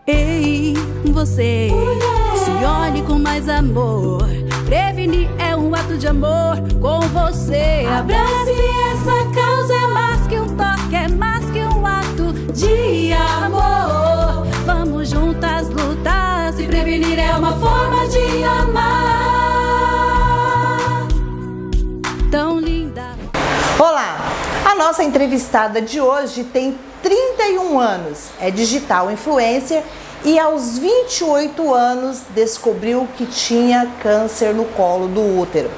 Ei, você, se olhe com mais amor. Prevenir é um ato de amor com você. Abrace essa causa, é mais que um toque, é mais que um ato de amor. Vamos juntas lutar, se prevenir é uma forma de amar. Tão linda. Olá, a nossa entrevistada de hoje tem 31 anos, é digital influencer e aos 28 anos descobriu que tinha câncer no colo do útero.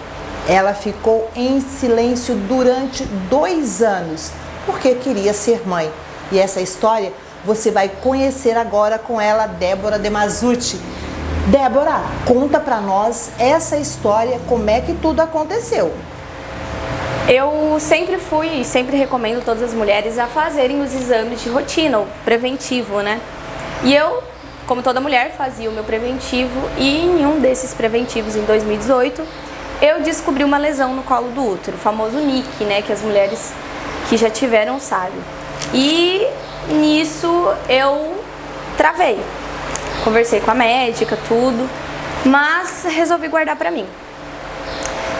Ela ficou em silêncio durante 2 anos porque queria ser mãe. E essa história você vai conhecer agora com ela, Débora Demazzutti. Débora, conta pra nós essa história, como é que tudo aconteceu. Eu sempre fui e sempre recomendo todas as mulheres a fazerem os exames de rotina, o preventivo, né? E eu, como toda mulher, fazia o meu preventivo e em um desses preventivos, em 2018, eu descobri uma lesão no colo do útero, o famoso NIC, né? Que as mulheres que já tiveram sabem. E nisso eu travei. Conversei com a médica, tudo, mas resolvi guardar pra mim.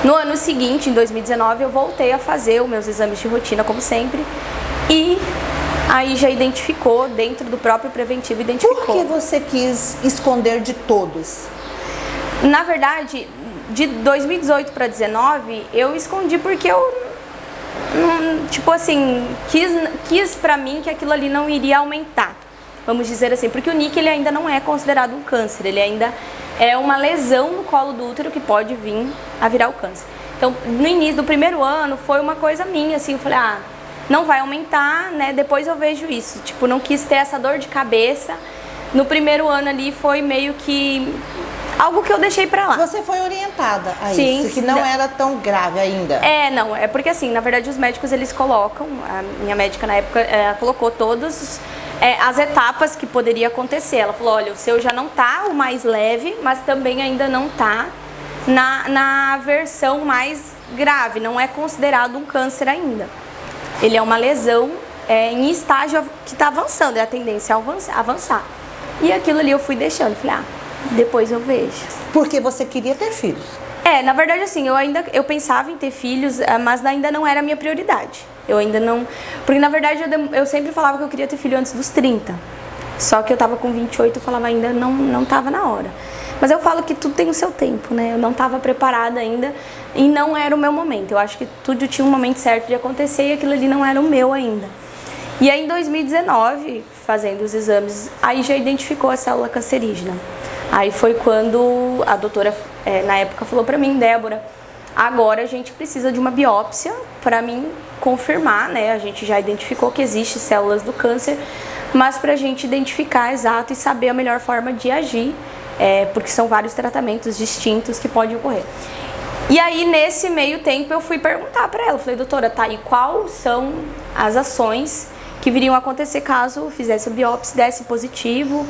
No ano seguinte, em 2019, eu voltei a fazer os meus exames de rotina, como sempre, e aí já identificou, dentro do próprio preventivo, identificou. Por que você quis esconder de todos? Na verdade, de 2018 para 2019, eu escondi porque eu, tipo assim, quis pra mim que aquilo ali não iria aumentar, vamos dizer assim, porque o NIC ele ainda não é considerado um câncer, ele ainda é uma lesão no colo do útero que pode vir a virar o câncer. Então, no início do primeiro ano, foi uma coisa minha, assim, eu falei, não vai aumentar, né, depois eu vejo isso. Tipo, não quis ter essa dor de cabeça. No primeiro ano ali, foi meio que algo que eu deixei pra lá. Você foi orientada a Sim, isso, que não era tão grave ainda. Não, é porque assim, na verdade os médicos eles colocam, a minha médica na época colocou todas as etapas que poderia acontecer. Ela falou, olha, o seu já não tá o mais leve, mas também ainda não tá na versão mais grave, não é considerado um câncer ainda. Ele é uma lesão em estágio que tá avançando, é a tendência a avançar. E aquilo ali eu fui deixando, falei, depois eu vejo. Porque você queria ter filhos? Na verdade assim, eu pensava em ter filhos, mas ainda não era a minha prioridade. Eu ainda não... Porque na verdade eu sempre falava que eu queria ter filho antes dos 30. Só que eu tava com 28 e falava ainda não tava na hora. Mas eu falo que tudo tem o seu tempo, né? Eu não tava preparada ainda e não era o meu momento. Eu acho que tudo tinha um momento certo de acontecer e aquilo ali não era o meu ainda. E aí em 2019, fazendo os exames, aí já identificou a célula cancerígena. Aí foi quando a doutora, na época, falou pra mim, Débora, agora a gente precisa de uma biópsia para mim confirmar, né? A gente já identificou que existem células do câncer, mas pra gente identificar exato e saber a melhor forma de agir, porque são vários tratamentos distintos que podem ocorrer. E aí, nesse meio tempo, eu fui perguntar pra ela, falei, doutora, tá, e quais são as ações que viriam a acontecer caso eu fizesse a biópsia, desse positivo?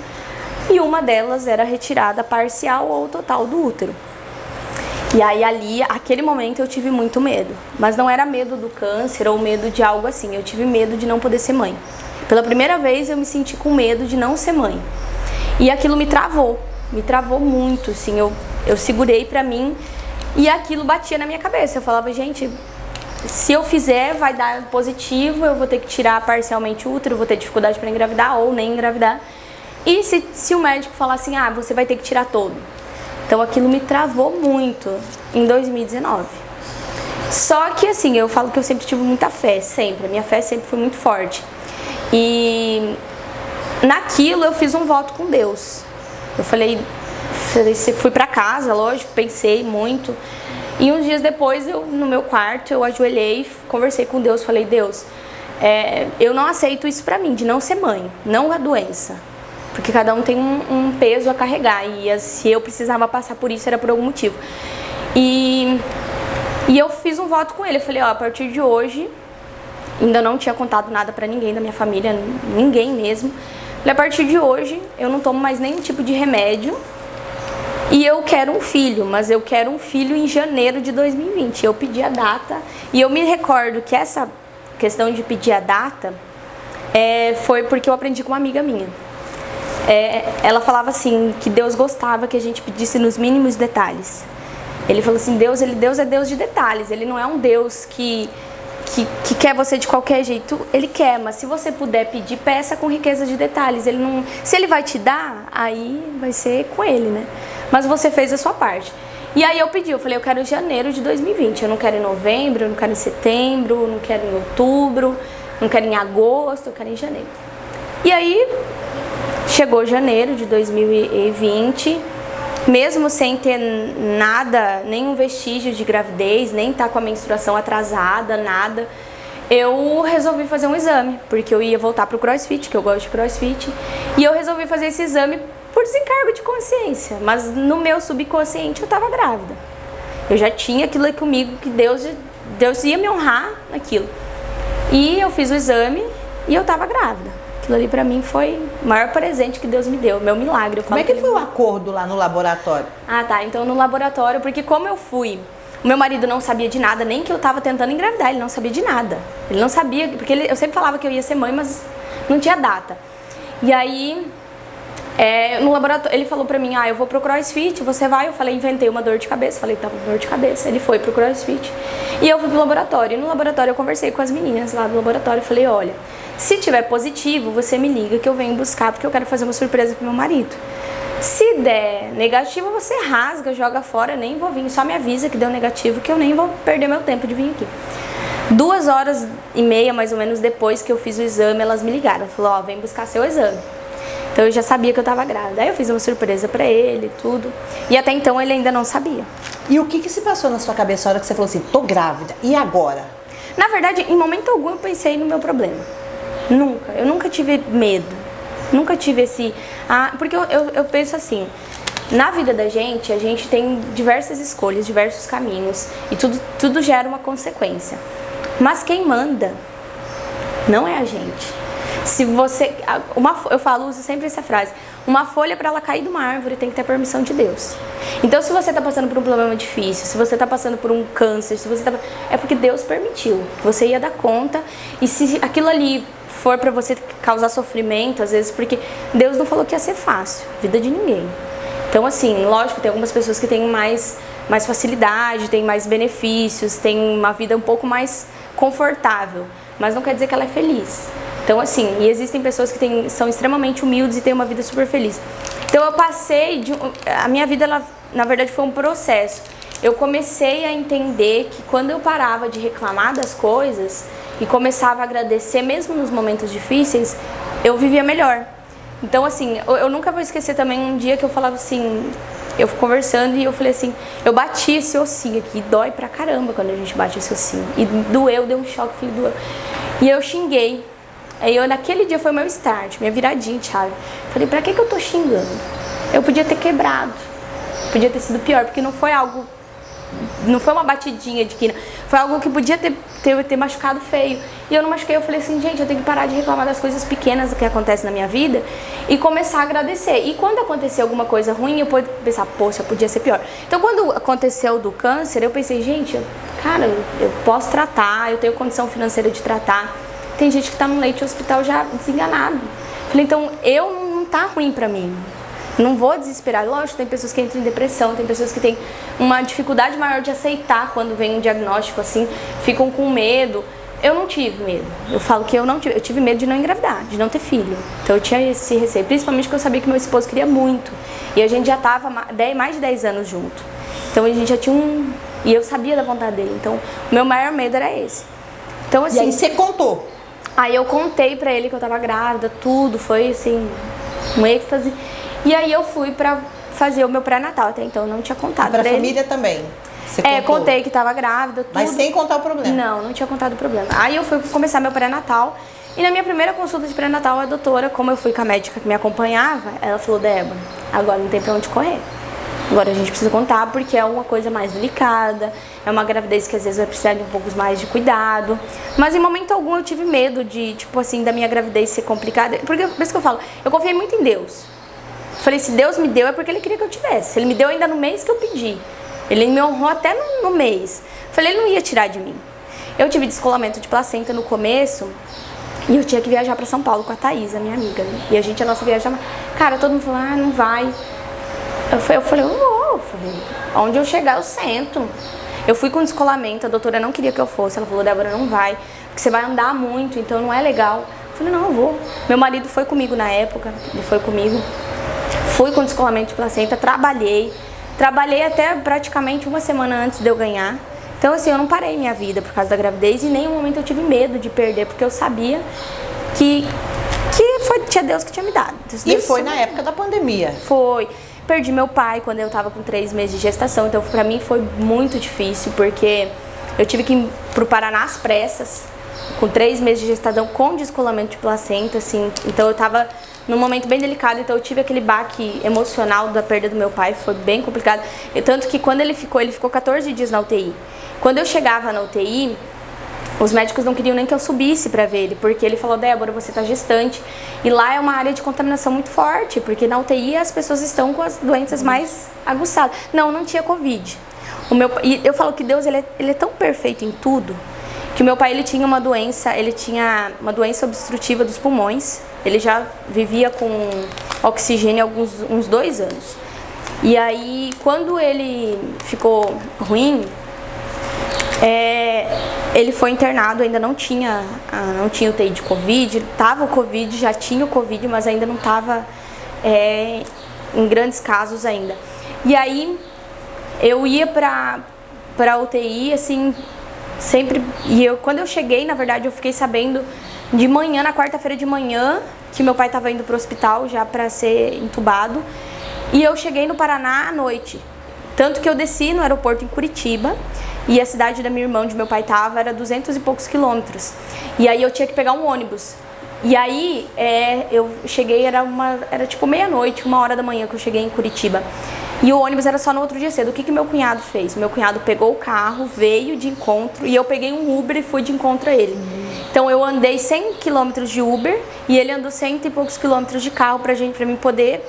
E uma delas era a retirada parcial ou total do útero. E aí ali, aquele momento eu tive muito medo, mas não era medo do câncer ou medo de algo assim, eu tive medo de não poder ser mãe. Pela primeira vez eu me senti com medo de não ser mãe. E aquilo me travou muito, assim, eu segurei pra mim e aquilo batia na minha cabeça. Eu falava, gente, se eu fizer vai dar positivo, eu vou ter que tirar parcialmente o útero, vou ter dificuldade pra engravidar ou nem engravidar. E se o médico falar assim, você vai ter que tirar todo. Então aquilo me travou muito em 2019. Só que assim, eu falo que eu sempre tive muita fé, sempre. A minha fé sempre foi muito forte. E naquilo eu fiz um voto com Deus. Eu falei, fui pra casa, lógico, pensei muito. E uns dias depois, no meu quarto, eu ajoelhei, conversei com Deus, falei, Deus, eu não aceito isso pra mim, de não ser mãe, não a doença. Porque cada um tem um peso a carregar e se eu precisava passar por isso era por algum motivo. E eu fiz um voto com ele, eu falei, a partir de hoje, ainda não tinha contado nada pra ninguém da minha família, ninguém mesmo. Falei, a partir de hoje eu não tomo mais nenhum tipo de remédio e eu quero um filho, mas eu quero um filho em janeiro de 2020. Eu pedi a data e eu me recordo que essa questão de pedir a data foi porque eu aprendi com uma amiga minha. ela falava assim, que Deus gostava que a gente pedisse nos mínimos detalhes. Ele falou assim, Deus é Deus de detalhes, Ele não é um Deus que quer você de qualquer jeito. Ele quer, mas se você puder pedir, peça com riqueza de detalhes. Ele não, se Ele vai te dar, aí vai ser com Ele, né? Mas você fez a sua parte. E aí eu pedi, eu falei, eu quero em janeiro de 2020, eu não quero em novembro, eu não quero em setembro, eu não quero em outubro, não quero em agosto, eu quero em janeiro. E aí chegou janeiro de 2020, mesmo sem ter nada, nenhum vestígio de gravidez, nem estar com a menstruação atrasada, nada, eu resolvi fazer um exame, porque eu ia voltar pro CrossFit, que eu gosto de CrossFit, e eu resolvi fazer esse exame por desencargo de consciência, mas no meu subconsciente eu estava grávida. Eu já tinha aquilo aí comigo, que Deus ia me honrar naquilo. E eu fiz o exame e eu estava grávida. Aquilo ali pra mim foi o maior presente que Deus me deu, meu milagre. Como é que foi o acordo lá no laboratório? Ah, tá. Então no laboratório, porque como eu fui, o meu marido não sabia de nada, nem que eu tava tentando engravidar, ele não sabia de nada. Ele não sabia, porque eu sempre falava que eu ia ser mãe, mas não tinha data. E aí, no laboratório, ele falou pra mim, eu vou pro CrossFit, você vai? Eu falei, inventei uma dor de cabeça, falei que tava com dor de cabeça. Ele foi pro CrossFit e eu fui pro laboratório. E no laboratório eu conversei com as meninas lá do laboratório e falei, olha, se tiver positivo, você me liga que eu venho buscar, porque eu quero fazer uma surpresa pro meu marido. Se der negativo, você rasga, joga fora, nem vou vir, só me avisa que deu negativo, que eu nem vou perder meu tempo de vir aqui. 2h30, mais ou menos, depois que eu fiz o exame, elas me ligaram, falaram, vem buscar seu exame. Então eu já sabia que eu tava grávida. Aí eu fiz uma surpresa pra ele, tudo. E até então ele ainda não sabia. E o que se passou na sua cabeça na hora que você falou assim, tô grávida, e agora? Na verdade, em momento algum eu pensei no meu problema. Nunca. Eu nunca tive medo. Nunca tive esse... porque eu penso assim, na vida da gente, a gente tem diversas escolhas, diversos caminhos. E tudo gera uma consequência. Mas quem manda não é a gente. Se você... uso sempre essa frase. Uma folha, para ela cair de uma árvore, tem que ter a permissão de Deus. Então, se você está passando por um problema difícil, se você está passando por um câncer, é porque Deus permitiu. Você ia dar conta. E se aquilo ali for para você causar sofrimento, às vezes, porque Deus não falou que ia ser fácil. Vida de ninguém. Então, assim, lógico, tem algumas pessoas que têm mais facilidade, têm mais benefícios, têm uma vida um pouco mais confortável. Mas não quer dizer que ela é feliz. Então, assim, e existem pessoas que são extremamente humildes e têm uma vida super feliz. Então, eu passei a minha vida, ela, na verdade, foi um processo. Eu comecei a entender que quando eu parava de reclamar das coisas e começava a agradecer, mesmo nos momentos difíceis, eu vivia melhor. Então, assim, eu nunca vou esquecer também um dia que eu falava assim, eu fui conversando e eu falei assim, eu bati esse ossinho aqui, dói pra caramba quando a gente bate esse ossinho. E doeu, deu um choque, falei, doeu. E eu xinguei. Aí naquele dia foi meu start, minha viradinha de chave. Falei, pra que eu tô xingando? Eu podia ter quebrado, podia ter sido pior, porque não foi uma batidinha de quina, foi algo que podia ter machucado feio. E eu não machuquei, eu falei assim, gente, eu tenho que parar de reclamar das coisas pequenas que acontecem na minha vida e começar a agradecer. E quando acontecer alguma coisa ruim, eu pude pensar, poxa, podia ser pior. Então, quando aconteceu do câncer, eu pensei, gente, cara, eu posso tratar, eu tenho condição financeira de tratar. Tem gente que tá no leite de hospital já desenganado. Falei, então, não tá ruim pra mim. Não vou desesperar. Lógico, tem pessoas que entram em depressão, tem pessoas que têm uma dificuldade maior de aceitar quando vem um diagnóstico assim, ficam com medo. Eu não tive medo. Eu falo que eu tive medo de não engravidar, de não ter filho. Então eu tinha esse receio, principalmente porque eu sabia que meu esposo queria muito. E a gente já tava mais de 10 anos junto. Então a gente já tinha e eu sabia da vontade dele. Então o meu maior medo era esse. Então, assim, e aí você contou? Aí eu contei pra ele que eu tava grávida, tudo, foi assim, um êxtase. E aí eu fui pra fazer o meu pré-natal, até então eu não tinha contado pra pra família ele. Também? Você contou? Contei que tava grávida, tudo. Mas sem contar o problema? Não tinha contado o problema. Aí eu fui começar meu pré-natal. E na minha primeira consulta de pré-natal, a doutora, como eu fui com a médica que me acompanhava, ela falou, Débora, agora não tem pra onde correr. Agora a gente precisa contar porque é uma coisa mais delicada, é uma gravidez que às vezes vai precisar de um pouco mais de cuidado. Mas em momento algum eu tive medo de, tipo assim, da minha gravidez ser complicada. Porque, por isso que eu falo, eu confiei muito em Deus. Falei, se Deus me deu é porque Ele queria que eu tivesse. Ele me deu ainda no mês que eu pedi. Ele me honrou até no mês. Falei, Ele não ia tirar de mim. Eu tive descolamento de placenta no começo E eu tinha que viajar pra São Paulo com a Thaís, a minha amiga, né? E a nossa viagem... Cara, todo mundo falou, não vai. Eu falei, eu vou. Eu falei, onde eu chegar, eu sento. Eu fui com descolamento, a doutora não queria que eu fosse. Ela falou, Débora, não vai, porque você vai andar muito, então não é legal. Eu falei, não, eu vou. Meu marido foi comigo na época, ele foi comigo. Fui com descolamento de placenta, trabalhei até praticamente uma semana antes de eu ganhar. Então, assim, eu não parei minha vida por causa da gravidez e em nenhum momento eu tive medo de perder, porque eu sabia que tinha Deus que tinha me dado. E foi na época da pandemia. Foi. Perdi meu pai quando eu tava com 3 meses de gestação, então pra mim foi muito difícil, porque eu tive que ir pro Paraná às pressas, com 3 meses de gestação, com descolamento de placenta, assim. Então eu tava num momento bem delicado, então eu tive aquele baque emocional da perda do meu pai, foi bem complicado. E tanto que quando ele ficou 14 dias na UTI. Quando eu chegava na UTI, os médicos não queriam nem que eu subisse pra ver ele, porque ele falou, Débora, você tá gestante. E lá é uma área de contaminação muito forte, porque na UTI as pessoas estão com as doenças mais aguçadas. Não tinha Covid. E eu falo que Deus, ele é tão perfeito em tudo, que o meu pai, ele tinha uma doença obstrutiva dos pulmões. Ele já vivia com oxigênio há uns 2 anos. E aí, quando ele ficou ruim, ele foi internado, ainda não tinha UTI de Covid, tava o Covid, já tinha o Covid, mas ainda não tava em grandes casos ainda. E aí eu ia pra UTI, assim, sempre, quando eu cheguei, na verdade, eu fiquei sabendo de manhã, na quarta-feira de manhã, que meu pai tava indo pro hospital já pra ser entubado, e eu cheguei no Paraná à noite. Tanto que eu desci no aeroporto em Curitiba, e a cidade da minha irmã, onde meu pai tava, era 200 e poucos quilômetros. E aí eu tinha que pegar um ônibus. E aí eu cheguei, era tipo meia-noite, 1h da manhã que eu cheguei em Curitiba. E o ônibus era só no outro dia cedo. O que meu cunhado fez? Meu cunhado pegou o carro, veio de encontro, e eu peguei um Uber e fui de encontro a ele. Então eu andei 100 quilômetros de Uber, e ele andou 100 e poucos quilômetros de carro pra mim poder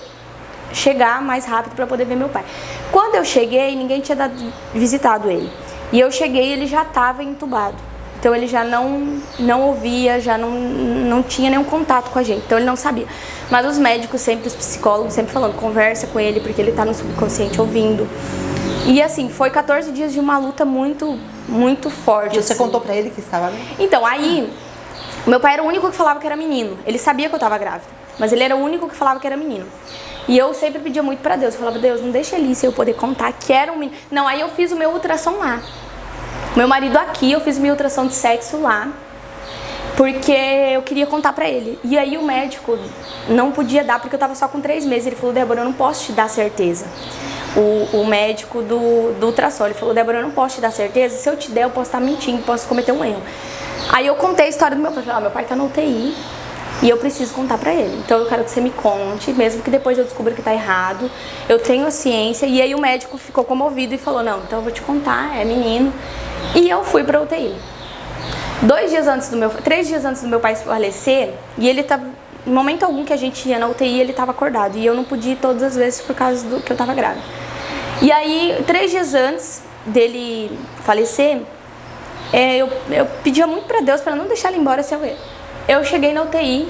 chegar mais rápido para poder ver meu pai. Quando eu cheguei, ninguém tinha visitado ele. E eu cheguei e ele já estava entubado. Então ele já não ouvia, já não tinha nenhum contato com a gente. Então ele não sabia. Mas os médicos sempre, os psicólogos sempre falando, conversa com ele, porque ele está no subconsciente ouvindo. E assim, foi 14 dias de uma luta muito, muito forte. E você assim. contou pra ele que estava bem? Então, aí, meu pai era o único que falava que era menino. Ele sabia que eu estava grávida, mas ele era o único que falava que era menino. E eu sempre pedia muito pra Deus. Eu falava, Deus, não deixa Alice eu poder contar que era um menino. Não, aí eu fiz o meu ultrassom lá. Meu marido aqui, eu fiz minha ultrassom de sexo lá, porque eu queria contar pra ele. E aí o médico não podia dar, porque eu tava só com 3 meses. Ele falou, Débora, eu não posso te dar certeza. O médico do ultrassom, ele falou, Débora, eu não posso te dar certeza. Se eu te der, eu posso estar mentindo, posso cometer um erro. Aí eu contei a história do meu pai. Falei, meu pai tá na UTI. E eu preciso contar pra ele. Então eu quero que você me conte, mesmo que depois eu descubra que tá errado. Eu tenho a ciência. E aí o médico ficou comovido e falou, não, então eu vou te contar, é menino. E eu fui pra UTI. 3 dias antes do meu pai falecer, e ele tava, em momento algum que a gente ia na UTI, ele tava acordado. E eu não podia ir todas as vezes por causa do que eu tava grávida. E aí, 3 dias antes dele falecer, eu pedia muito pra Deus pra não deixar ele embora sem eu ver. Eu cheguei na UTI,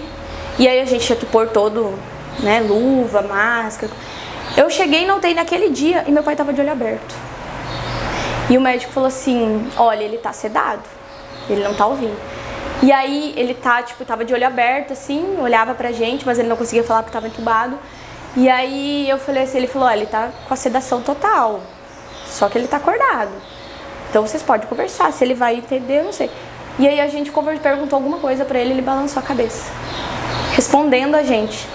e aí a gente tinha que pôr todo, né, luva, máscara. Eu cheguei na UTI naquele dia e meu pai tava de olho aberto. E o médico falou assim, olha, ele tá sedado, ele não tá ouvindo. E aí ele tava de olho aberto, assim, olhava pra gente, mas ele não conseguia falar porque tava entubado. E aí eu falei assim, ele falou, olha, ele tá com a sedação total, só que ele tá acordado. Então vocês podem conversar, se ele vai entender, eu não sei. E aí a gente perguntou alguma coisa pra ele, ele balançou a cabeça, respondendo a gente.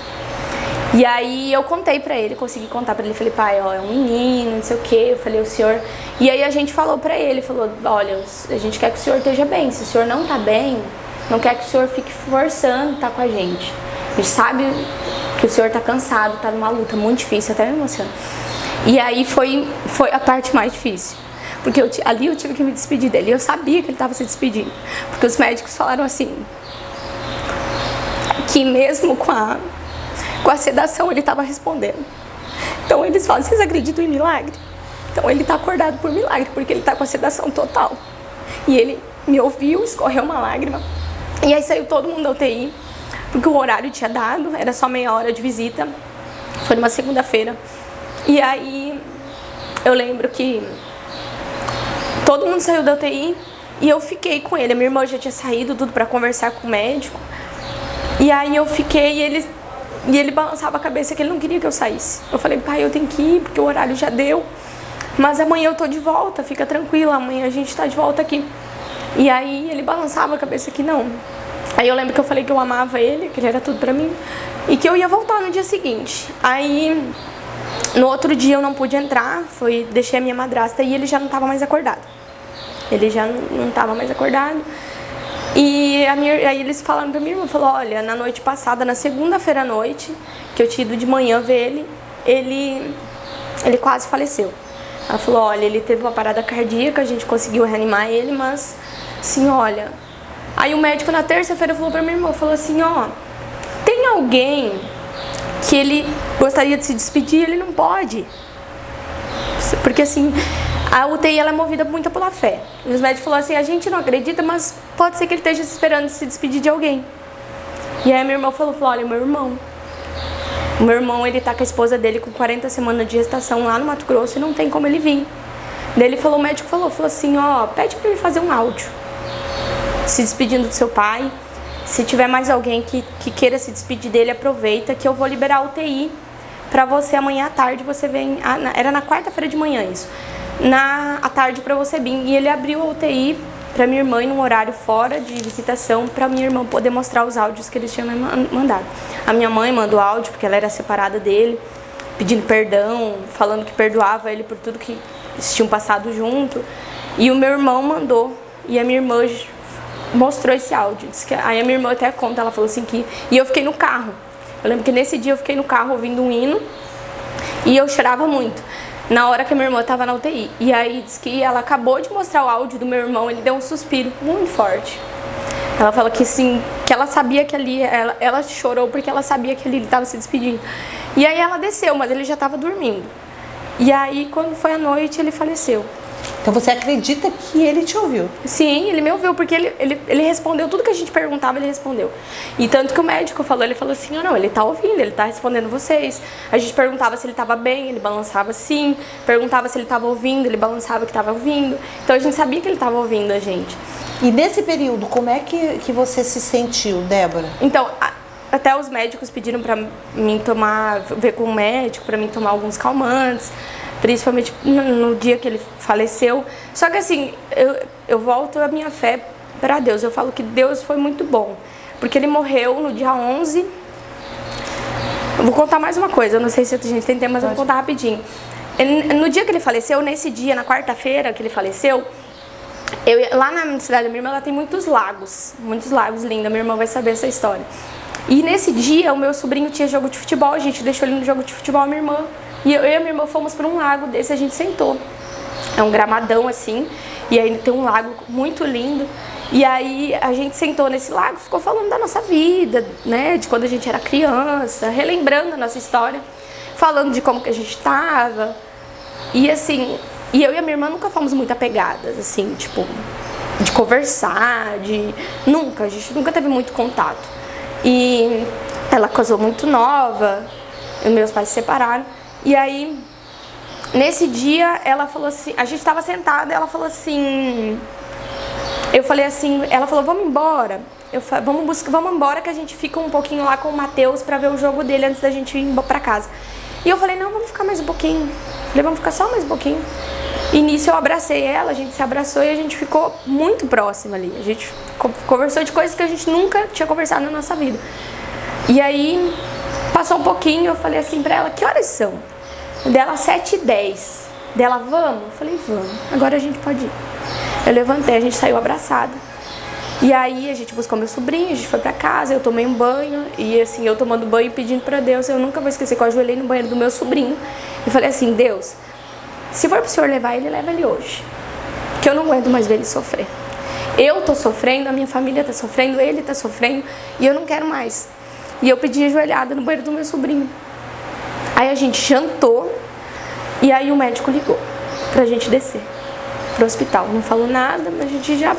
E aí eu contei pra ele, consegui contar pra ele, falei, pai, ó, é um menino, não sei o quê, eu falei, o senhor... E aí a gente falou pra ele, falou, olha, a gente quer que o senhor esteja bem, se o senhor não tá bem, não quer que o senhor fique forçando estar com a gente. A gente sabe que o senhor tá cansado, tá numa luta muito difícil, até me emociona. E aí foi a parte mais difícil. Porque ali eu tive que me despedir dele. Eu sabia que ele estava se despedindo. Porque os médicos falaram assim, que mesmo com a sedação ele estava respondendo. Então eles falam, vocês acreditam em milagre? Então ele está acordado por milagre, porque ele está com a sedação total. E ele me ouviu, escorreu uma lágrima. E aí saiu todo mundo da UTI, porque o horário tinha dado, era só meia hora de visita. Foi numa segunda-feira. E aí eu lembro que todo mundo saiu da UTI e eu fiquei com ele. A minha irmã já tinha saído tudo pra conversar com o médico. E aí eu fiquei e ele balançava a cabeça que ele não queria que eu saísse. Eu falei, pai, eu tenho que ir porque o horário já deu. Mas amanhã eu tô de volta, fica tranquila, amanhã a gente tá de volta aqui. E aí ele balançava a cabeça que não. Aí eu lembro que eu falei que eu amava ele, que ele era tudo pra mim. E que eu ia voltar no dia seguinte. Aí no outro dia eu não pude entrar, deixei a minha madrasta e ele já não estava mais acordado. Ele já não estava mais acordado. E aí eles falaram pra minha irmã, falou, olha, na noite passada, na segunda-feira à noite, que eu tinha ido de manhã ver ele quase faleceu. Ela falou, olha, ele teve uma parada cardíaca, a gente conseguiu reanimar ele, mas, assim, olha... Aí o médico na terça-feira falou pra minha irmã, falou assim, ó, tem alguém que ele gostaria de se despedir, ele não pode. Porque assim, a UTI ela é movida muito pela fé. E os médicos falaram assim, a gente não acredita, mas pode ser que ele esteja esperando se despedir de alguém. E aí a minha irmã falou, olha, o meu irmão, ele tá com a esposa dele com 40 semanas de gestação lá no Mato Grosso e não tem como ele vir. Daí ele falou, o médico falou assim, ó, pede pra ele fazer um áudio, se despedindo do seu pai. Se tiver mais alguém que queira se despedir dele, aproveita que eu vou liberar a UTI pra você amanhã à tarde, você vem... Era na quarta-feira de manhã isso. À tarde pra você vir. E ele abriu a UTI pra minha irmã em um horário fora de visitação pra minha irmã poder mostrar os áudios que eles tinham me mandado. A minha mãe mandou áudio porque ela era separada dele, pedindo perdão, falando que perdoava ele por tudo que eles tinham passado junto. E o meu irmão mandou. E a minha irmã mostrou esse áudio. Aí a minha irmã até conta, ela falou assim que... E eu fiquei no carro. Eu lembro que nesse dia eu fiquei no carro ouvindo um hino e eu chorava muito. Na hora que a minha irmã estava na UTI. E aí diz que ela acabou de mostrar o áudio do meu irmão, ele deu um suspiro muito forte. Ela fala que sim, que ela sabia que ali... Ela chorou porque ela sabia que ali ele estava se despedindo. E aí ela desceu, mas ele já estava dormindo. E aí quando foi à noite ele faleceu. Então você acredita que ele te ouviu? Sim, ele me ouviu, porque ele respondeu tudo que a gente perguntava, ele respondeu. E tanto que o médico falou, ele falou assim, não, ele tá ouvindo, ele tá respondendo vocês. A gente perguntava se ele tava bem, ele balançava sim. Perguntava se ele tava ouvindo, ele balançava que tava ouvindo. Então a gente sabia que ele tava ouvindo a gente. E nesse período, como é que você se sentiu, Débora? Então, até os médicos pediram pra mim ver com o médico, pra mim tomar alguns calmantes. Principalmente no dia que ele faleceu. Só que assim, eu volto a minha fé para Deus. Eu falo que Deus foi muito bom. Porque ele morreu no dia 11. Eu vou contar mais uma coisa. Eu não sei se a gente tem tempo, mas eu vou contar rapidinho. No dia que ele faleceu, nesse dia, na quarta-feira que ele faleceu, lá na cidade da minha irmã, ela tem muitos lagos lindos. A minha irmã vai saber essa história. E nesse dia, o meu sobrinho tinha jogo de futebol. A gente deixou ele no jogo de futebol, a minha irmã. E eu e a minha irmã fomos para um lago desse, a gente sentou. É um gramadão assim, e aí tem um lago muito lindo. E aí a gente sentou nesse lago, ficou falando da nossa vida, né? De quando a gente era criança, relembrando a nossa história. Falando de como que a gente tava. E assim, e eu e a minha irmã nunca fomos muito apegadas, assim, tipo, de conversar, a gente nunca teve muito contato. E ela casou muito nova, e meus pais se separaram. E aí, nesse dia, ela falou assim, a gente tava sentada, ela falou assim, eu falei assim, ela falou, vamos embora, vamos embora que a gente fica um pouquinho lá com o Matheus pra ver o jogo dele antes da gente ir pra casa. E eu falei, não, vamos ficar mais um pouquinho. Falei, vamos ficar só mais um pouquinho. E nisso eu abracei ela, a gente se abraçou e a gente ficou muito próxima ali. A gente conversou de coisas que a gente nunca tinha conversado na nossa vida. E aí, passou um pouquinho, eu falei assim pra ela, que horas são? Dela 7h10. Dela, vamos? Eu falei, vamos. Agora a gente pode ir. Eu levantei, a gente saiu abraçada. E aí a gente buscou meu sobrinho, a gente foi pra casa, eu tomei um banho. E assim, eu tomando banho e pedindo pra Deus, eu nunca vou esquecer que eu ajoelhei no banheiro do meu sobrinho. E falei assim, Deus, se for pro Senhor levar ele, leva ele hoje. Que eu não aguento mais ver ele sofrer. Eu tô sofrendo, a minha família tá sofrendo, ele tá sofrendo. E eu não quero mais. E eu pedi ajoelhada no banheiro do meu sobrinho. Aí a gente jantou e aí o médico ligou pra gente descer pro hospital. Não falou nada, mas a gente já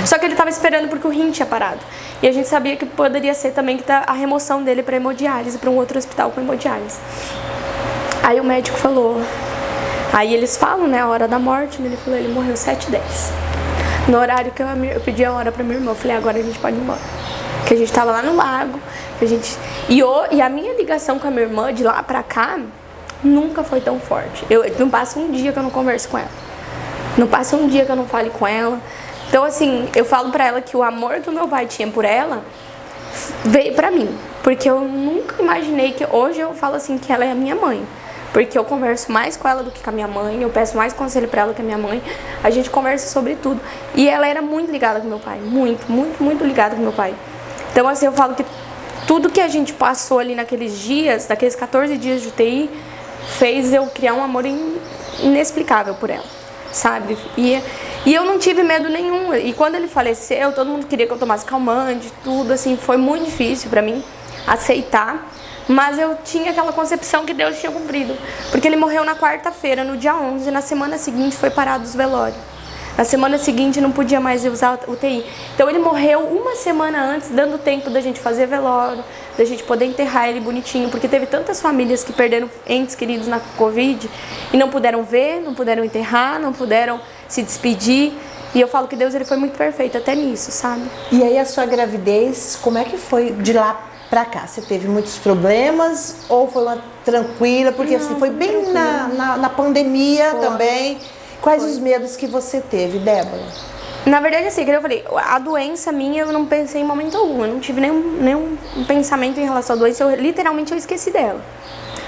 Só que ele estava esperando porque o rim tinha parado. E a gente sabia que poderia ser também que a remoção dele para hemodiálise, para um outro hospital com hemodiálise. Aí o médico falou, aí eles falam, né, a hora da morte, ele falou, ele morreu 7h10. No horário que eu pedi a hora pra minha irmã, eu falei, agora a gente pode ir embora. Porque a gente tava lá no lago, e a minha ligação com a minha irmã, de lá pra cá, nunca foi tão forte. Não passa um dia que eu não converso com ela. Não passa um dia que eu não fale com ela. Então, assim, eu falo pra ela que o amor que o meu pai tinha por ela veio pra mim. Porque eu nunca imaginei que... Hoje eu falo assim que ela é a minha mãe. Porque eu converso mais com ela do que com a minha mãe. Eu peço mais conselho pra ela que a minha mãe. A gente conversa sobre tudo. E ela era muito ligada com meu pai. Muito, muito, muito ligada com meu pai. Então, assim, eu falo que tudo que a gente passou ali naqueles dias, naqueles 14 dias de UTI, fez eu criar um amor inexplicável por ela, sabe? E eu não tive medo nenhum. E quando ele faleceu, todo mundo queria que eu tomasse calmante, tudo, assim, foi muito difícil pra mim aceitar. Mas eu tinha aquela concepção que Deus tinha cumprido. Porque ele morreu na quarta-feira, no dia 11, e na semana seguinte foi parado os velórios. Na semana seguinte não podia mais usar UTI. Então ele morreu uma semana antes, dando tempo da gente fazer velório, da gente poder enterrar ele bonitinho, porque teve tantas famílias que perderam entes queridos na Covid e não puderam ver, não puderam enterrar, não puderam se despedir. E eu falo que Deus, ele foi muito perfeito até nisso, sabe? E aí a sua gravidez, como é que foi de lá pra cá? Você teve muitos problemas ou foi uma tranquila? Porque não, assim, foi bem na pandemia também. Quais os medos que você teve, Débora? Na verdade, assim, como eu falei, a doença minha eu não pensei em momento algum. Eu não tive nenhum pensamento em relação à doença. Literalmente eu esqueci dela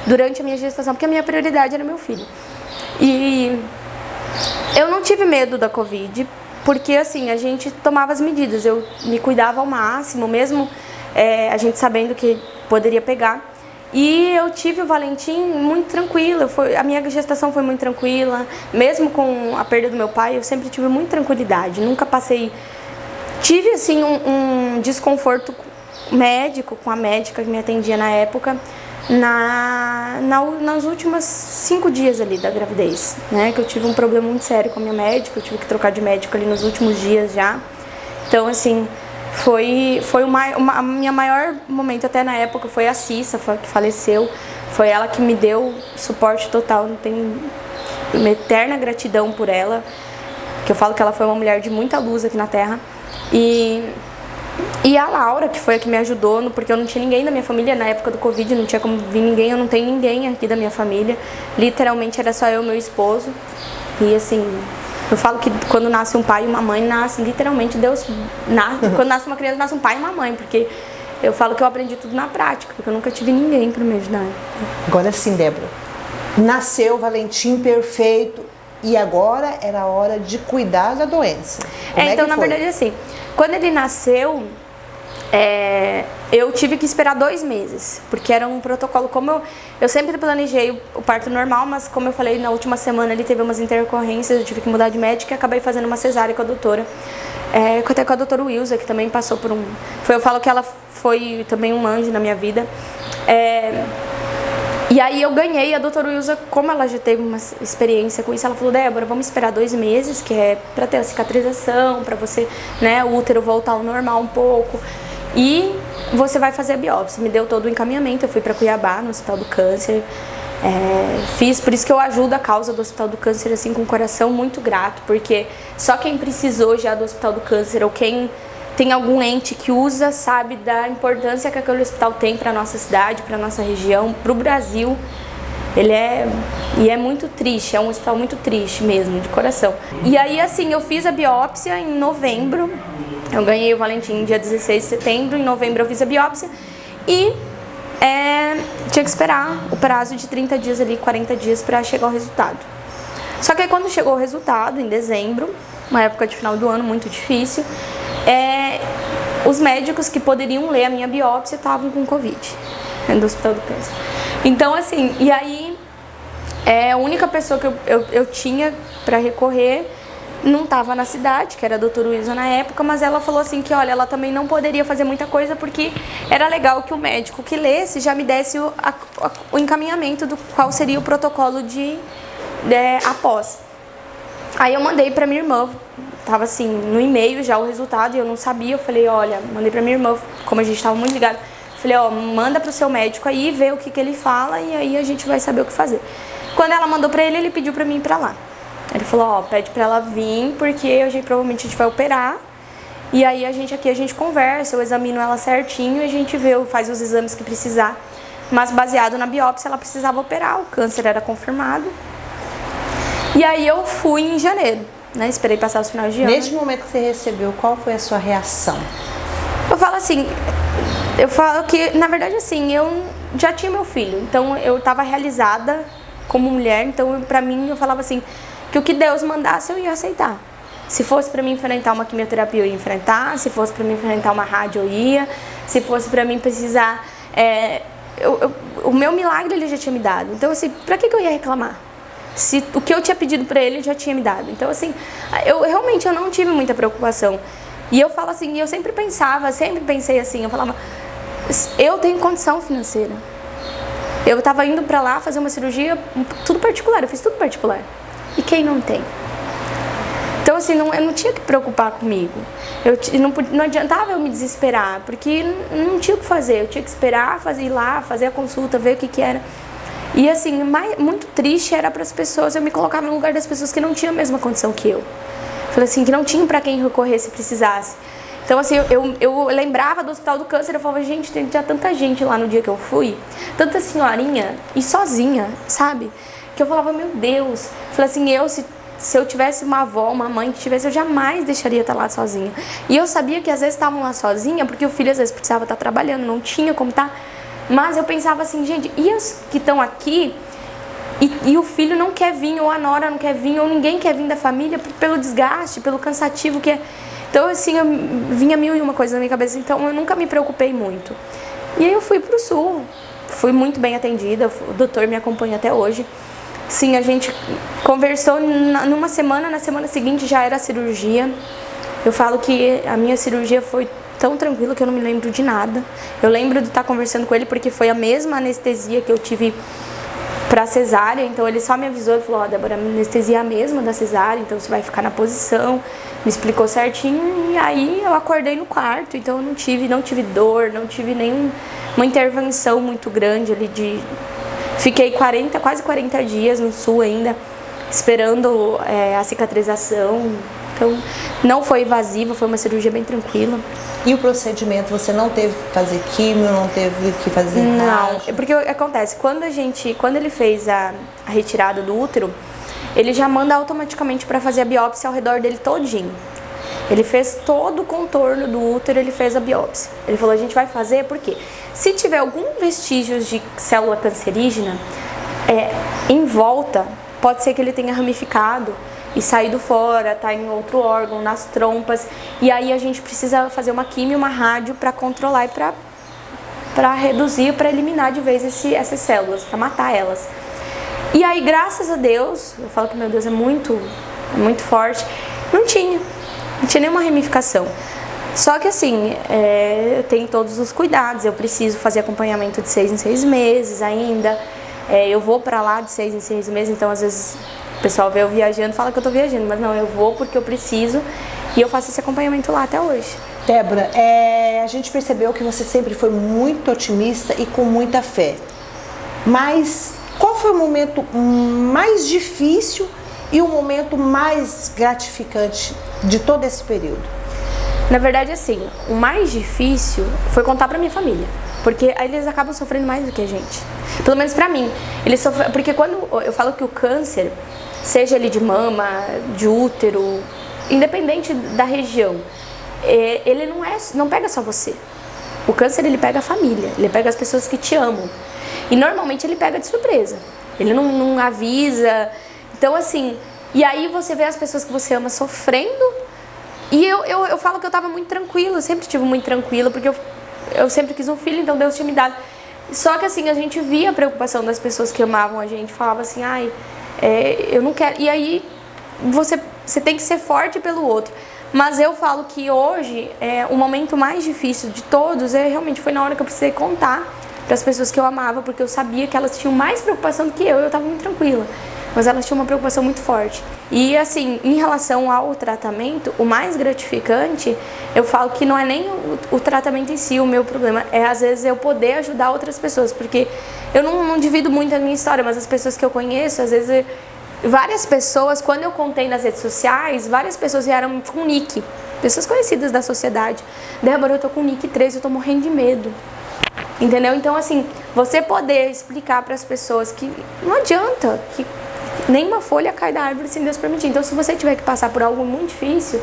durante a minha gestação, porque a minha prioridade era meu filho. E eu não tive medo da Covid, porque assim, a gente tomava as medidas. Eu me cuidava ao máximo, mesmo a gente sabendo que poderia pegar. E eu tive o Valentim muito tranquila, a minha gestação foi muito tranquila, mesmo com a perda do meu pai, eu sempre tive muita tranquilidade, nunca passei... Tive, assim, um desconforto médico com a médica que me atendia na época, nos últimos 5 dias ali da gravidez, né, que eu tive um problema muito sério com a minha médica, eu tive que trocar de médico ali nos últimos dias já, então, assim... Foi a minha maior momento até na época, foi a Cissa, que faleceu. Foi ela que me deu suporte total, não tenho uma eterna gratidão por ela. Que eu falo que ela foi uma mulher de muita luz aqui na Terra. E a Laura, que foi a que me ajudou, porque eu não tinha ninguém da minha família na época do Covid, não tinha como vir ninguém, eu não tenho ninguém aqui da minha família. Literalmente era só eu e meu esposo. E assim... Eu falo que quando nasce um pai e uma mãe, nasce literalmente Deus. Quando nasce uma criança, nasce um pai e uma mãe, porque eu falo que eu aprendi tudo na prática, porque eu nunca tive ninguém para me ajudar. Agora sim, Débora. Nasceu o Valentim perfeito e agora era a hora de cuidar da doença. Então, na verdade, assim, quando ele nasceu, eu tive que esperar 2 meses, porque era um protocolo, como eu sempre planejei o parto normal, mas como eu falei, na última semana ele teve umas intercorrências, eu tive que mudar de médica e acabei fazendo uma cesárea com a doutora, até com a doutora Wilza, que também passou por eu falo que ela foi também um anjo na minha vida, e aí eu ganhei, a doutora Wilza, como ela já teve uma experiência com isso, ela falou, Débora, vamos esperar 2 meses, que é pra ter a cicatrização, pra você, né, o útero voltar ao normal um pouco, e você vai fazer a biópsia. Me deu todo o encaminhamento, eu fui para Cuiabá, no Hospital do Câncer, fiz, por isso que eu ajudo a causa do Hospital do Câncer, assim, com o coração muito grato, porque só quem precisou já do Hospital do Câncer, ou quem tem algum ente que usa, sabe da importância que aquele hospital tem para nossa cidade, para nossa região, para o Brasil. E é muito triste, é um hospital muito triste mesmo, de coração. E aí, assim, eu fiz a biópsia em novembro, eu ganhei o Valentim dia 16 de setembro, em novembro eu fiz a biópsia e tinha que esperar o prazo de 30 dias ali, 40 dias para chegar o resultado. Só que aí quando chegou o resultado, em dezembro, uma época de final do ano muito difícil, os médicos que poderiam ler a minha biópsia estavam com Covid, do Hospital do Câncer. Então, assim, e aí a única pessoa que eu tinha para recorrer não estava na cidade, que era a doutora Wilson na época, mas ela falou assim que, olha, ela também não poderia fazer muita coisa porque era legal que o médico que lesse já me desse o encaminhamento do qual seria o protocolo após. Aí eu mandei pra minha irmã, tava assim, no e-mail já o resultado, e eu não sabia. Eu falei, olha, mandei pra minha irmã, como a gente tava muito ligado. Falei, ó, manda pro seu médico aí, vê o que ele fala, e aí a gente vai saber o que fazer. Quando ela mandou pra ele, ele pediu pra mim ir pra lá. Ele falou, ó, pede pra ela vir, porque provavelmente a gente vai operar. E aí a gente conversa, eu examino ela certinho, e a gente vê, faz os exames que precisar. Mas baseado na biópsia, ela precisava operar, o câncer era confirmado. E aí eu fui em janeiro, né? Esperei passar os finais de ano. Neste momento que você recebeu, qual foi a sua reação? Eu falo assim, eu falo que, na verdade, assim, eu já tinha meu filho, então eu estava realizada como mulher, então pra mim eu falava assim, que o que Deus mandasse eu ia aceitar. Se fosse pra mim enfrentar uma quimioterapia, eu ia enfrentar, se fosse pra mim enfrentar uma rádio, eu ia, se fosse pra mim precisar... o meu milagre ele já tinha me dado, então assim, pra que eu ia reclamar? Se o que eu tinha pedido pra ele já tinha me dado. Então assim, eu realmente não tive muita preocupação. E eu falo assim, eu sempre pensei assim, eu falava, eu tenho condição financeira. Eu tava indo pra lá fazer uma cirurgia, tudo particular, eu fiz tudo particular. E quem não tem? Então assim, eu não tinha que preocupar comigo. Não adiantava eu me desesperar, porque não tinha o que fazer. Eu tinha que esperar, ir lá, fazer a consulta, ver o que era. E assim, muito triste era para as pessoas, eu me colocava no lugar das pessoas que não tinham a mesma condição que eu. Falei assim, que não tinham para quem recorrer se precisasse. Então assim, eu lembrava do Hospital do Câncer, eu falava, gente, tinha tanta gente lá no dia que eu fui, tanta senhorinha e sozinha, sabe? Que eu falava, meu Deus. Falei assim, se eu tivesse uma avó, uma mãe que tivesse, eu jamais deixaria estar lá sozinha. E eu sabia que às vezes estavam lá sozinha, porque o filho às vezes precisava estar trabalhando, não tinha como estar. Mas eu pensava assim, gente, e os que estão aqui e o filho não quer vir, ou a nora não quer vir, ou ninguém quer vir da família pelo desgaste, pelo cansativo que é. Então assim, vinha mil e uma coisa na minha cabeça, então eu nunca me preocupei muito. E aí eu fui pro Sul, fui muito bem atendida, o doutor me acompanha até hoje. Sim, a gente conversou numa semana, na semana seguinte já era a cirurgia. Eu falo que a minha cirurgia foi tão tranquila que eu não me lembro de nada. Eu lembro de estar conversando com ele porque foi a mesma anestesia que eu tive pra cesárea, então ele só me avisou e falou, ó, Débora, a anestesia é a mesma da cesárea, então você vai ficar na posição, me explicou certinho, e aí eu acordei no quarto, então eu não tive dor, não tive nenhuma intervenção muito grande ali Fiquei quase 40 dias no Sul ainda, esperando a cicatrização. Então, não foi invasiva, foi uma cirurgia bem tranquila. E o procedimento, você não teve que fazer químio, não teve que fazer nada? Não, porque acontece, quando ele fez a retirada do útero, ele já manda automaticamente para fazer a biópsia ao redor dele todinho. Ele fez todo o contorno do útero, ele fez a biópsia. Ele falou, a gente vai fazer porque se tiver algum vestígio de célula cancerígena em volta, pode ser que ele tenha ramificado e saído fora, tá em outro órgão, nas trompas, e aí a gente precisa fazer uma quimio, uma rádio para controlar e para reduzir, para eliminar de vez essas células, para matar elas. E aí, graças a Deus, eu falo que meu Deus é muito forte, não tinha nenhuma ramificação. Só que assim, eu tenho todos os cuidados, eu preciso fazer acompanhamento de 6 em 6 meses ainda, eu vou para lá de 6 em 6 meses, então às vezes o pessoal vê eu viajando, fala que eu tô viajando, mas não, eu vou porque eu preciso e eu faço esse acompanhamento lá até hoje. Débora, a gente percebeu que você sempre foi muito otimista e com muita fé, mas qual foi o momento mais difícil e o momento mais gratificante de todo esse período? Na verdade, assim, o mais difícil foi contar pra minha família, porque aí eles acabam sofrendo mais do que a gente. Pelo menos pra mim. Porque quando eu falo que o câncer, seja ele de mama, de útero, independente da região, ele não pega só você. O câncer, ele pega a família, ele pega as pessoas que te amam. E normalmente ele pega de surpresa. Ele não avisa. Então, assim, e aí você vê as pessoas que você ama sofrendo. E eu falo que eu tava muito tranquila, eu sempre tive muito tranquila, porque eu sempre quis um filho, então Deus tinha me dado. Só que assim, a gente via a preocupação das pessoas que amavam a gente, falava assim, eu não quero. E aí você tem que ser forte pelo outro. Mas eu falo que hoje, o momento mais difícil de todos, realmente foi na hora que eu precisei contar para as pessoas que eu amava, porque eu sabia que elas tinham mais preocupação do que eu tava muito tranquila. mas elas tinham uma preocupação muito forte. E assim, em relação ao tratamento, o mais gratificante, eu falo que não é nem o tratamento em si o meu problema, é às vezes eu poder ajudar outras pessoas, porque eu não divido muito a minha história, mas as pessoas que eu conheço, às vezes, várias pessoas, quando eu contei nas redes sociais, várias pessoas vieram com nick, pessoas conhecidas da sociedade. Débora, eu tô com nick 13, eu tô morrendo de medo. Entendeu? Então, assim, você poder explicar para as pessoas que não adianta, que nenhuma folha cai da árvore sem Deus permitir. Então, se você tiver que passar por algo muito difícil,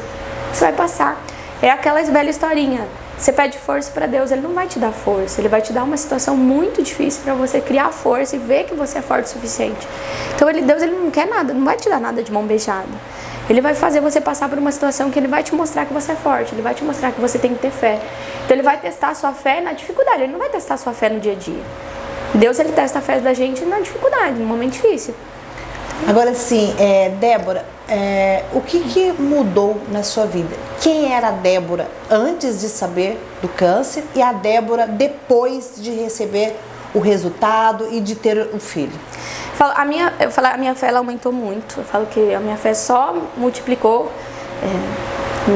você vai passar. É aquela velha historinha. Você pede força para Deus, Ele não vai te dar força. Ele vai te dar uma situação muito difícil para você criar força e ver que você é forte o suficiente. Então, Deus ele não quer nada, não vai te dar nada de mão beijada. Ele vai fazer você passar por uma situação que Ele vai te mostrar que você é forte. Ele vai te mostrar que você tem que ter fé. Então, Ele vai testar a sua fé na dificuldade. Ele não vai testar a sua fé no dia a dia. Deus, Ele testa a fé da gente na dificuldade, no momento difícil. Agora sim, Débora, o que mudou na sua vida? Quem era a Débora antes de saber do câncer e a Débora depois de receber o resultado e de ter o filho? A minha fé ela aumentou muito. Eu falo que a minha fé só multiplicou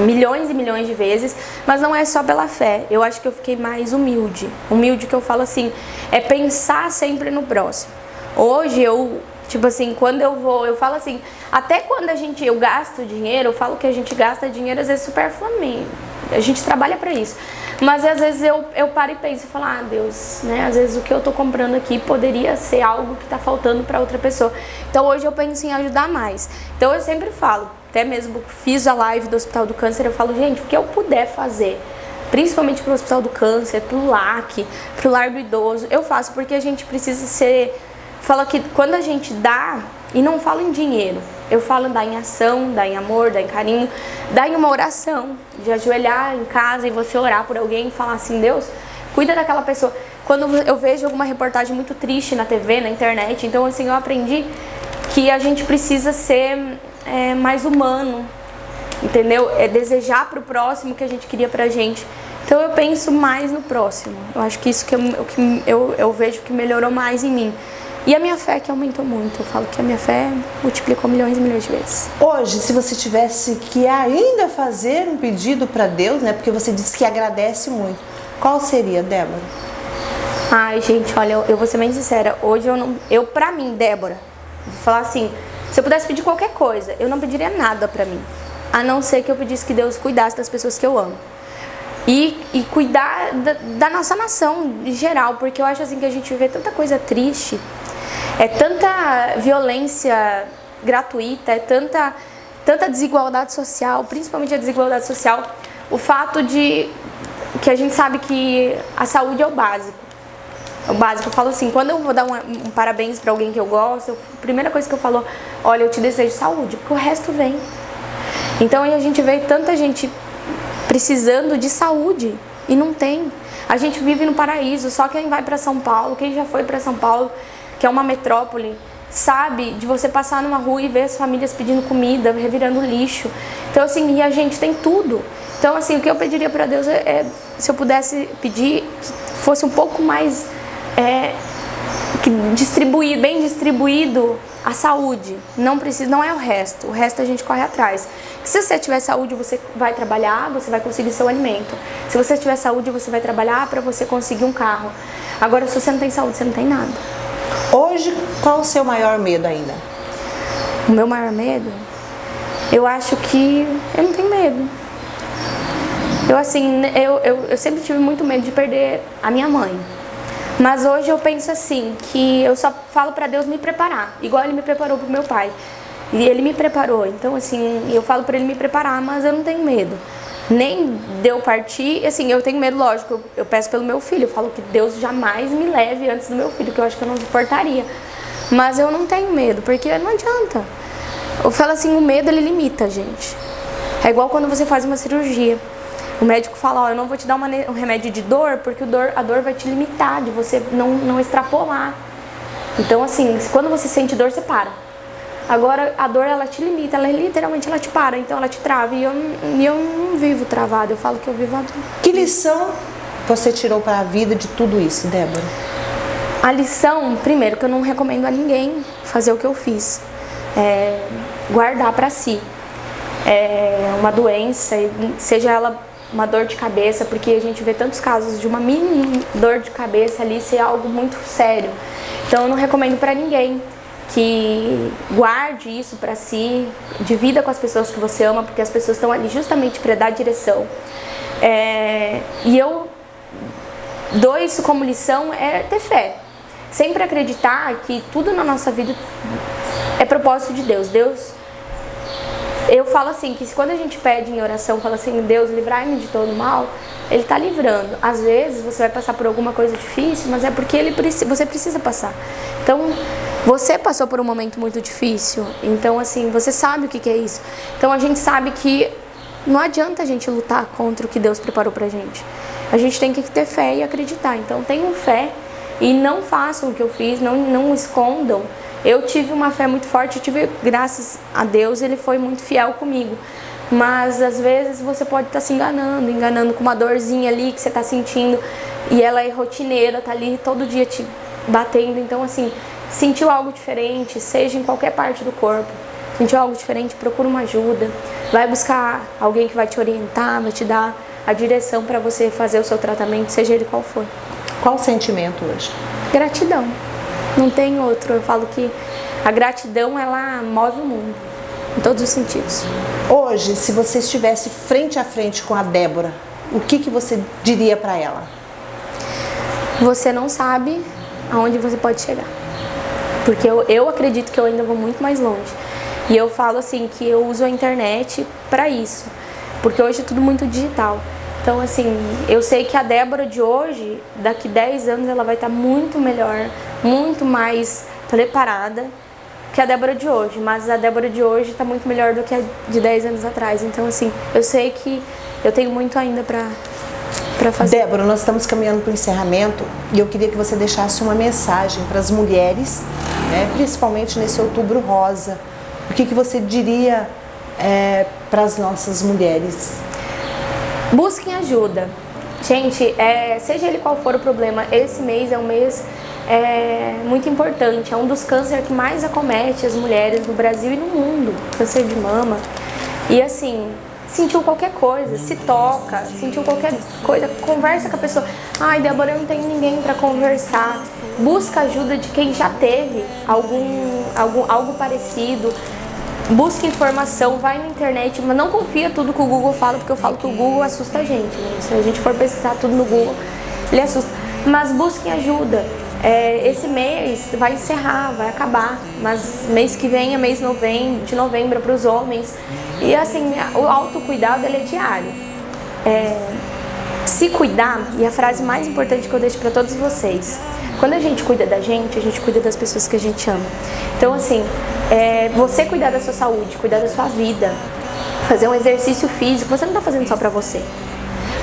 milhões e milhões de vezes, mas não é só pela fé. Eu acho que eu fiquei mais humilde. Humilde que eu falo assim, é pensar sempre no próximo. Hoje tipo assim, quando eu falo assim, até quando eu gasto dinheiro, eu falo que a gente gasta dinheiro às vezes superfluamente. A gente trabalha pra isso. Mas às vezes eu paro e penso e falo, Deus, né? Às vezes o que eu tô comprando aqui poderia ser algo que tá faltando pra outra pessoa. Então hoje eu penso em ajudar mais. Então eu sempre falo, até mesmo fiz a live do Hospital do Câncer, eu falo, gente, o que eu puder fazer, principalmente pro Hospital do Câncer, pro LAC, pro Lar do Idoso, eu faço, porque a gente precisa ser... Fala que quando a gente dá, e não falo em dinheiro, eu falo dar em ação, dar em amor, dar em carinho, dar em uma oração, de ajoelhar em casa e você orar por alguém e falar assim, Deus, cuida daquela pessoa. Quando eu vejo alguma reportagem muito triste na TV, na internet, então assim, eu aprendi que a gente precisa ser mais humano, entendeu? É desejar pro próximo o que a gente queria pra gente. Então eu penso mais no próximo. Eu acho que isso que eu vejo que melhorou mais em mim. E a minha fé que aumentou muito. Eu falo que a minha fé multiplicou milhões e milhões de vezes. Hoje, se você tivesse que ainda fazer um pedido para Deus, né? Porque você disse que agradece muito. Qual seria, Débora? Ai, gente, olha, eu vou ser bem sincera. Hoje pra mim, Débora, vou falar assim, se eu pudesse pedir qualquer coisa, eu não pediria nada pra mim. A não ser que eu pedisse que Deus cuidasse das pessoas que eu amo. E cuidar da nossa nação em geral, porque eu acho assim que a gente vê tanta coisa triste, tanta violência gratuita, tanta desigualdade social, principalmente a desigualdade social, o fato de que a gente sabe que a saúde é o básico. É o básico. Eu falo assim, quando eu vou dar um parabéns pra alguém que eu gosto, a primeira coisa que eu falo, olha, eu te desejo saúde, porque o resto vem. Então aí a gente vê tanta gente precisando de saúde e não tem. A gente vive no paraíso, só quem vai para São Paulo, quem já foi para São Paulo, que é uma metrópole, sabe de você passar numa rua e ver as famílias pedindo comida, revirando lixo. Então assim, e a gente tem tudo. Então assim, o que eu pediria para Deus se eu pudesse pedir, que fosse um pouco mais bem distribuído a saúde. Não é o resto a gente corre atrás. Se você tiver saúde, você vai trabalhar, você vai conseguir seu alimento. Se você tiver saúde, você vai trabalhar para você conseguir um carro. Agora, se você não tem saúde, você não tem nada. Hoje, qual o seu maior medo ainda? O meu maior medo? Eu acho que eu não tenho medo. Eu sempre tive muito medo de perder a minha mãe. Mas hoje eu penso assim, que eu só falo para Deus me preparar, igual Ele me preparou pro meu pai. E Ele me preparou, então assim, eu falo para Ele me preparar, mas eu não tenho medo. Nem de eu partir, assim, eu tenho medo, lógico, eu peço pelo meu filho, eu falo que Deus jamais me leve antes do meu filho, que eu acho que eu não suportaria. Mas eu não tenho medo, porque não adianta. Eu falo assim, o medo ele limita a gente. É igual quando você faz uma cirurgia. O médico fala, eu não vou te dar um remédio de dor, porque a dor vai te limitar, de você não extrapolar. Então assim, quando você sente dor, você para. Agora a dor ela te limita, literalmente ela te para, então ela te trava. E eu não vivo travada, eu falo que eu vivo a dor. Que lição você tirou para a vida de tudo isso, Débora? A lição, primeiro, que eu não recomendo a ninguém fazer o que eu fiz. guardar para si. Uma doença, seja ela uma dor de cabeça, porque a gente vê tantos casos de uma mini dor de cabeça ali ser algo muito sério. Então eu não recomendo para ninguém que guarde isso para si, divida com as pessoas que você ama, porque as pessoas estão ali justamente para dar direção. E eu dou isso como lição, ter fé. Sempre acreditar que tudo na nossa vida é propósito de Deus. Eu falo assim, que quando a gente pede em oração, fala assim, Deus, livrai-me de todo mal, Ele está livrando. Às vezes você vai passar por alguma coisa difícil, mas é porque você precisa passar. Então, você passou por um momento muito difícil, então assim, você sabe o que é isso. Então a gente sabe que não adianta a gente lutar contra o que Deus preparou pra gente. A gente tem que ter fé e acreditar. Então tenham fé e não façam o que eu fiz, não escondam. Eu tive uma fé muito forte, eu tive, graças a Deus, Ele foi muito fiel comigo. Mas às vezes você pode estar se enganando com uma dorzinha ali que você está sentindo e ela é rotineira, tá ali todo dia te batendo. Então assim, sentiu algo diferente, seja em qualquer parte do corpo, sentiu algo diferente, procura uma ajuda, vai buscar alguém que vai te orientar, vai te dar a direção para você fazer o seu tratamento, seja ele qual for. Qual o sentimento hoje? Gratidão. Não tem outro. Eu falo que a gratidão, ela move o mundo, em todos os sentidos. Hoje, se você estivesse frente a frente com a Débora, o que você diria para ela? Você não sabe aonde você pode chegar. Porque eu acredito que eu ainda vou muito mais longe. E eu falo assim, que eu uso a internet para isso. Porque hoje é tudo muito digital. Então, assim, eu sei que a Débora de hoje, daqui 10 anos, ela vai estar muito melhor, muito mais preparada que a Débora de hoje. Mas a Débora de hoje está muito melhor do que a de 10 anos atrás. Então, assim, eu sei que eu tenho muito ainda para fazer. Débora, nós estamos caminhando para o encerramento e eu queria que você deixasse uma mensagem para as mulheres, né, principalmente nesse Outubro Rosa. O que você diria para as nossas mulheres? Busquem ajuda. Gente, seja ele qual for o problema, esse mês é um mês muito importante. É um dos cânceres que mais acomete as mulheres no Brasil e no mundo. Câncer de mama. E assim, sentiu qualquer coisa, se toca, sentiu qualquer coisa, conversa com a pessoa. Ai, Débora, eu não tenho ninguém para conversar. Busca ajuda de quem já teve algo parecido. Busque informação, vai na internet, mas não confia tudo que o Google fala, porque eu falo que o Google assusta a gente, né? Se a gente for pesquisar tudo no Google, ele assusta. Mas busquem ajuda. Esse mês vai encerrar, vai acabar, mas mês que vem é mês de novembro para os homens. E assim, o autocuidado, ele é diário. Se cuidar, e a frase mais importante que eu deixo para todos vocês, quando a gente cuida da gente, a gente cuida das pessoas que a gente ama. Então assim, você cuidar da sua saúde, cuidar da sua vida, fazer um exercício físico, você não está fazendo só para você.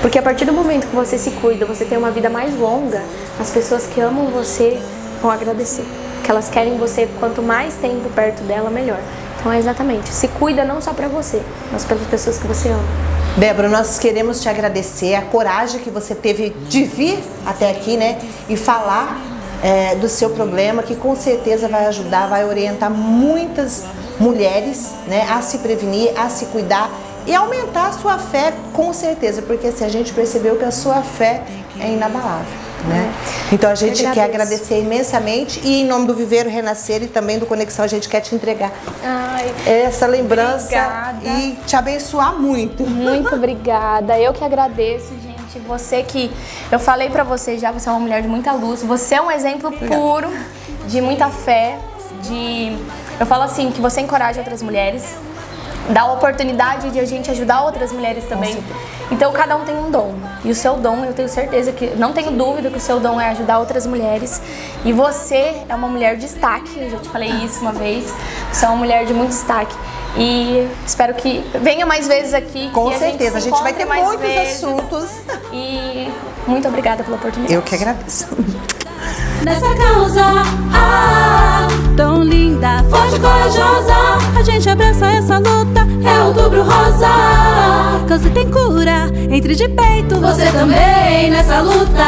Porque a partir do momento que você se cuida, você tem uma vida mais longa, as pessoas que amam você vão agradecer. Porque elas querem você, quanto mais tempo perto dela, melhor. Então exatamente, se cuida não só para você, mas pelas pessoas que você ama. Débora, nós queremos te agradecer a coragem que você teve de vir até aqui, né, e falar do seu problema, que com certeza vai ajudar, vai orientar muitas mulheres, né, a se prevenir, a se cuidar e aumentar a sua fé, com certeza, porque assim, a gente percebeu que a sua fé é inabalável, né? Então a gente quer agradecer imensamente e em nome do Viveiro Renascer e também do Conexão a gente quer te entregar essa lembrança. Obrigada. E te abençoar muito. Muito obrigada, eu que agradeço, gente. Você que, eu falei pra você já, você é uma mulher de muita luz, você é um exemplo puro de muita fé, eu falo assim, que você encoraja outras mulheres, dá a oportunidade de a gente ajudar outras mulheres também. Então cada um tem um dom. E o seu dom, eu tenho certeza que, não tenho dúvida que o seu dom é ajudar outras mulheres. E você é uma mulher de destaque, eu já te falei isso uma vez. Você é uma mulher de muito destaque. E espero que venha mais vezes aqui. Com certeza, a gente vai ter muitos assuntos. E muito obrigada pela oportunidade. Eu que agradeço. Nessa causa tão linda, forte e corajosa, a gente abraça essa luta, é Outubro Rosa. Câncer tem cura, entre de peito, você também nessa luta.